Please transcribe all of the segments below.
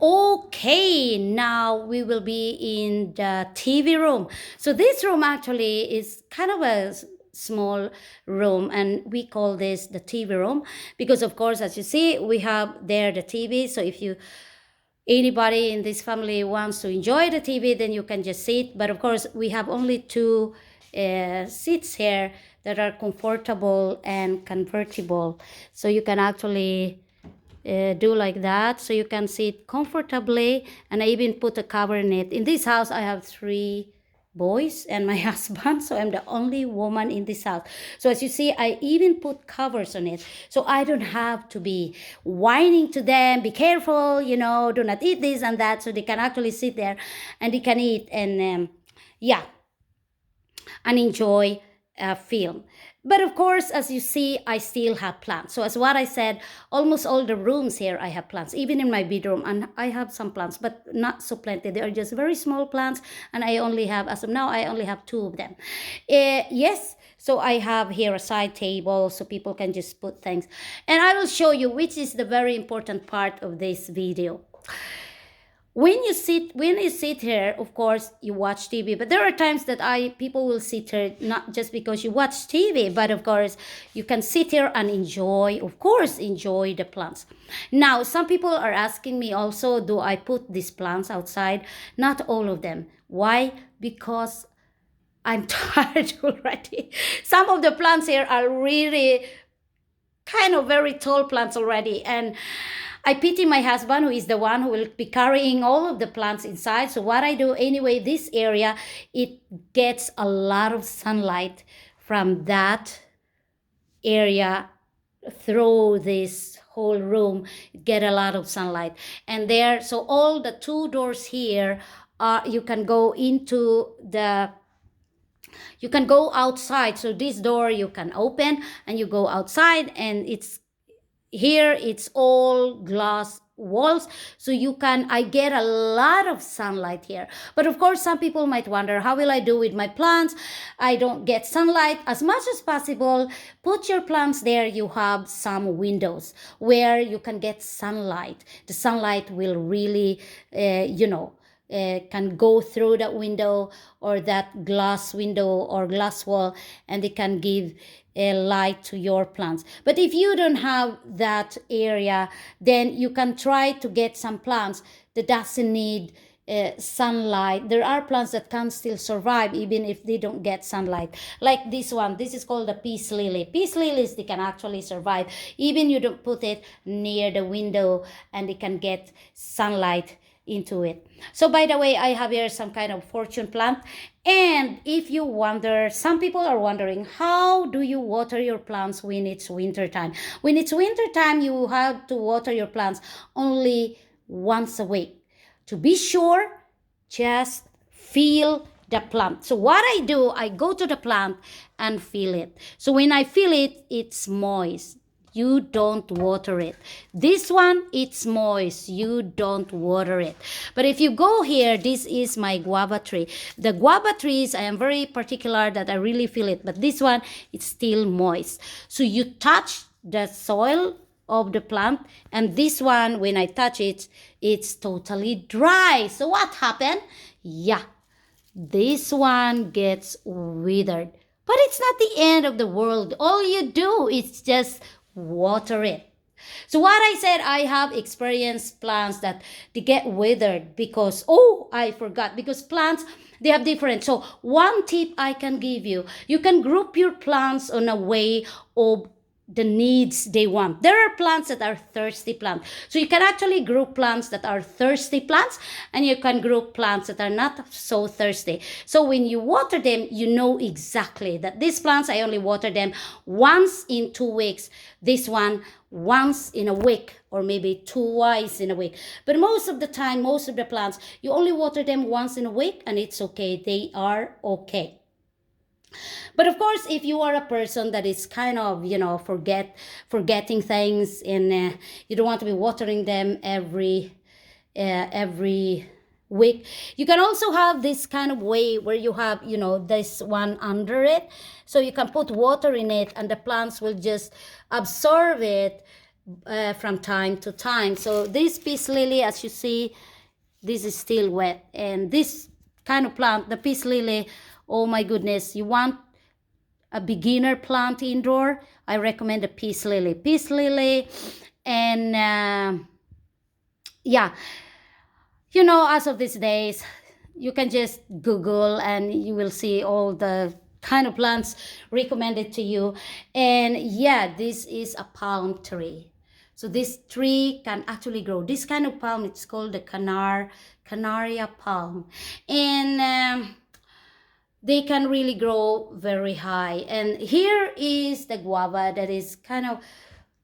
Okay, now we will be in the TV room. So this room actually is kind of a small room, and we call this the TV room because of course, as you see, we have there the TV. So if you anybody in this family wants to enjoy the TV, then you can just sit. But of course, we have only two seats here that are comfortable and convertible. So you can actually do like that, so you can sit comfortably. And I even put a cover in it. In this house, I have three boys and my husband, so I'm the only woman in this house. So as you see, I even put covers on it, so I don't have to be whining to them, be careful, do not eat this and that. So they can actually sit there and they can eat and yeah, and enjoy a film. But of course, as you see, I still have plants. So as what I said, almost all the rooms here I have plants, even in my bedroom, and I have some plants, but not so plenty. They are just very small plants, and I only have, as of now, I only have two of them. Yes, so I have here a side table so people can just put things. And I will show you, which is the very important part of this video. When you sit here, of course you watch TV, but there are times that people will sit here not just because you watch TV, but of course you can sit here and enjoy the plants. Now some people are asking me also, do I put these plants outside? Not all of them. Why? Because I'm tired already. Some of the plants here are really kind of very tall plants already, and I pity my husband, who is the one who will be carrying all of the plants inside. So what I do anyway, this area, it gets a lot of sunlight from that area through this whole room, get a lot of sunlight. And there, so all the two doors here, you can go outside. So this door you can open and you go outside, and it's all glass walls, so I get a lot of sunlight here. But of course, some people might wonder, how will I do with my plants? I don't get sunlight. As much as possible, put your plants there. You have some windows where you can get sunlight. The sunlight will really can go through that window or that glass window or glass wall, and they can give a light to your plants. But if you don't have that area, then you can try to get some plants that doesn't need sunlight. There are plants that can still survive even if they don't get sunlight, like this one. This is called the peace lily. Peace lilies, they can actually survive even you don't put it near the window, and they can get sunlight into it. So by the way, I have here some kind of fortune plant. And if you wonder, some people are wondering, how do you water your plants when it's winter time? When it's winter time, you have to water your plants only once a week. To be sure, just feel the plant. So what I do, I go to the plant and feel it. So when I feel it, it's moist. You don't water it. This one, it's moist. You don't water it. But if you go here, this is my guava tree. The guava trees, I am very particular that I really feel it. But this one, it's still moist. So you touch the soil of the plant, and this one, when I touch it, it's totally dry. So what happened? Yeah, this one gets withered. But it's not the end of the world. All you do is just water it. So what I said, I have experienced plants that they get withered because, I forgot, because plants, they have different. So one tip I can give you, you can group your plants on a way of the needs they want. There are plants that are thirsty plants. So you can actually group plants that are thirsty plants, and you can group plants that are not so thirsty. So when you water them, you know exactly that these plants, I only water them once in 2 weeks. This one, once in a week, or maybe twice in a week. But most of the time, most of the plants, you only water them once in a week, and it's okay. They are okay. But of course, if you are a person that is kind of, forgetting things, and you don't want to be watering them every week, you can also have this kind of way where you have, this one under it. So you can put water in it, and the plants will just absorb it from time to time. So this peace lily, as you see, this is still wet. And this kind of plant, the peace lily, oh my goodness, you want a beginner plant indoor, I recommend the peace lily. Peace lily, and yeah, you know, as of these days, you can just Google and you will see all the kind of plants recommended to you. And yeah, this is a palm tree. So this tree can actually grow. This kind of palm, it's called the Canaria palm. And they can really grow very high. And here is the guava that is kind of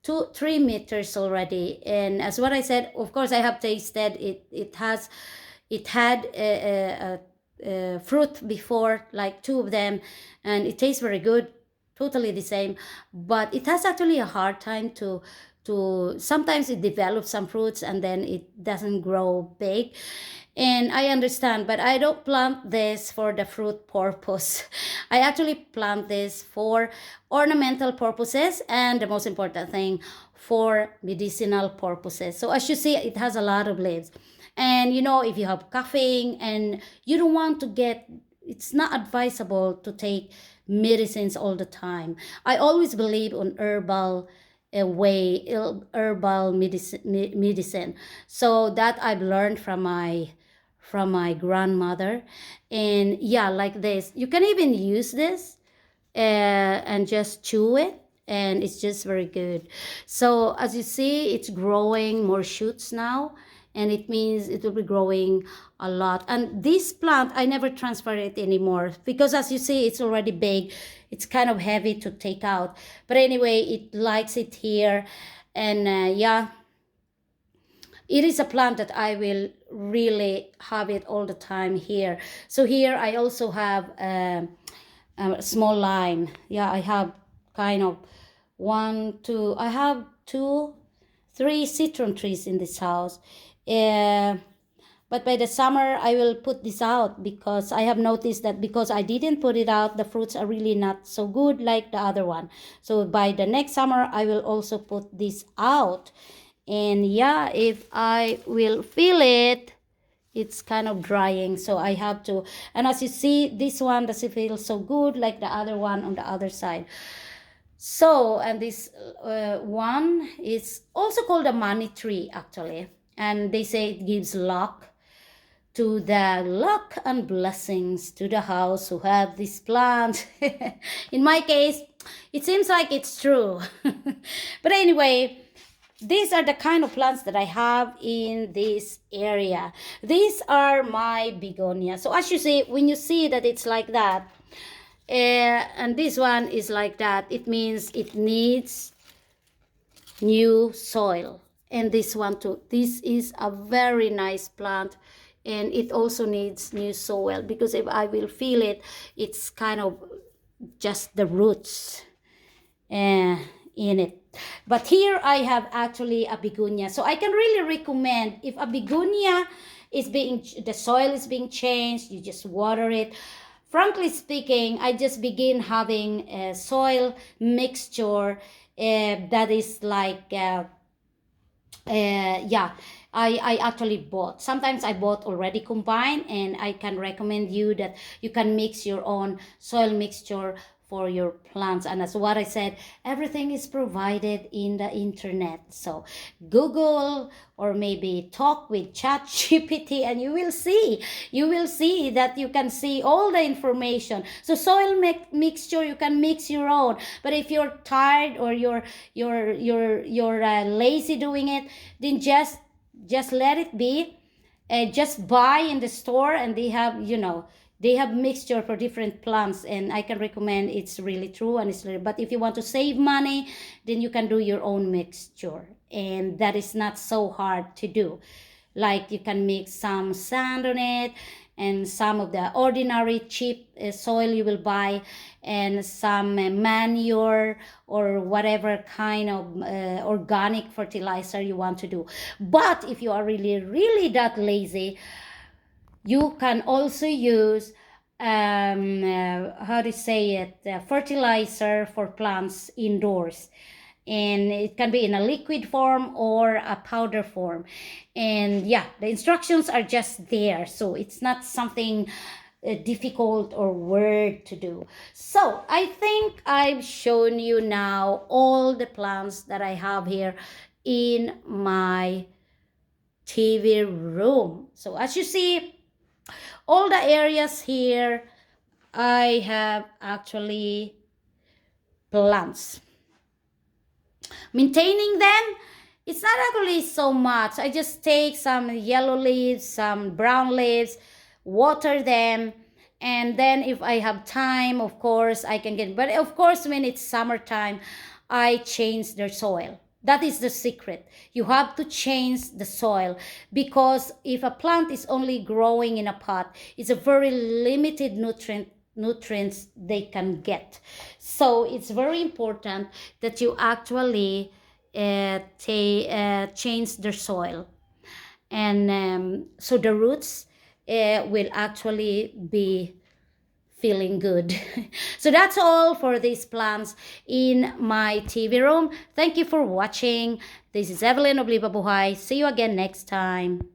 2-3 meters already. And as what I said, of course, I have tasted it. It had a fruit before, like 2 of them, and it tastes very good, totally the same. But it has actually a hard time to sometimes it develops some fruits and then it doesn't grow big. And I understand, but I don't plant this for the fruit purpose. I actually plant this for ornamental purposes, and the most important thing, for medicinal purposes. So as you see, it has a lot of leaves. And you know, if you have coughing and you don't want to get, it's not advisable to take medicines all the time. I always believe on herbal way, herbal medicine. So that I've learned from my grandmother. And yeah, like this, you can even use this and just chew it, and it's just very good. So as you see, it's growing more shoots now, and it means it will be growing a lot. And this plant, I never transfer it anymore, because as you see, it's already big. It's kind of heavy to take out, but anyway, it likes it here. And yeah, it is a plant that I will really have it all the time here. So here I also have a small line. Yeah, I have kind of 1, 2, I have 2, 3 citron trees in this house. But by the summer, I will put this out, because I have noticed that because I didn't put it out, the fruits are really not so good like the other one. So by the next summer, I will also put this out. And yeah, if I will feel it, it's kind of drying, so I have to. And as you see, this one doesn't feel so good like the other one on the other side. So, and this one is also called a money tree, actually. And they say it gives luck and blessings to the house who have this plant. In my case, it seems like it's true. But anyway, these are the kind of plants that I have in this area. These are my begonia. So as you see, when you see that it's like that, and this one is like that, it means it needs new soil. And this one too. This is a very nice plant, and it also needs new soil, because if I will feel it, it's kind of just the roots in it. But here I have actually a begonia. So I can really recommend, if a begonia is the soil is being changed, you just water it. Frankly speaking, I just begin having a soil mixture that is like yeah, I actually bought. Sometimes I bought already combined, and I can recommend you that you can mix your own soil mixture for your plants. And as what I said, everything is provided in the internet. So Google, or maybe talk with ChatGPT, and you will see that you can see all the information. So soil mixture, you can mix your own. But if you're tired, or you're lazy doing it, then just let it be. Just buy in the store, and they have mixture for different plants, and I can recommend. It's really true, and but if you want to save money, then you can do your own mixture, and that is not so hard to do. Like, you can mix some sand on it, and some of the ordinary cheap soil you will buy, and some manure, or whatever kind of organic fertilizer you want to do. But if you are really that lazy, you can also use how to say it, fertilizer for plants indoors. and it can be in a liquid form or a powder form. And yeah, the instructions are just there, so it's not something difficult or weird to do. So I think I've shown you now all the plants that I have here in my TV room. So as you see, all the areas here, I have actually plants. Maintaining them, it's not actually so much. I just take some yellow leaves, some brown leaves, water them, and then if I have time, of course, I can get. But of course, when it's summertime, I change their soil. That is the secret. You have to change the soil, because if a plant is only growing in a pot, it's a very limited nutrients they can get. So it's very important that you actually change their soil, and so the roots will actually be feeling good. So that's all for these plants in my TV room. Thank you for watching. This is Evelyn Obliva Buhay. See you again next time.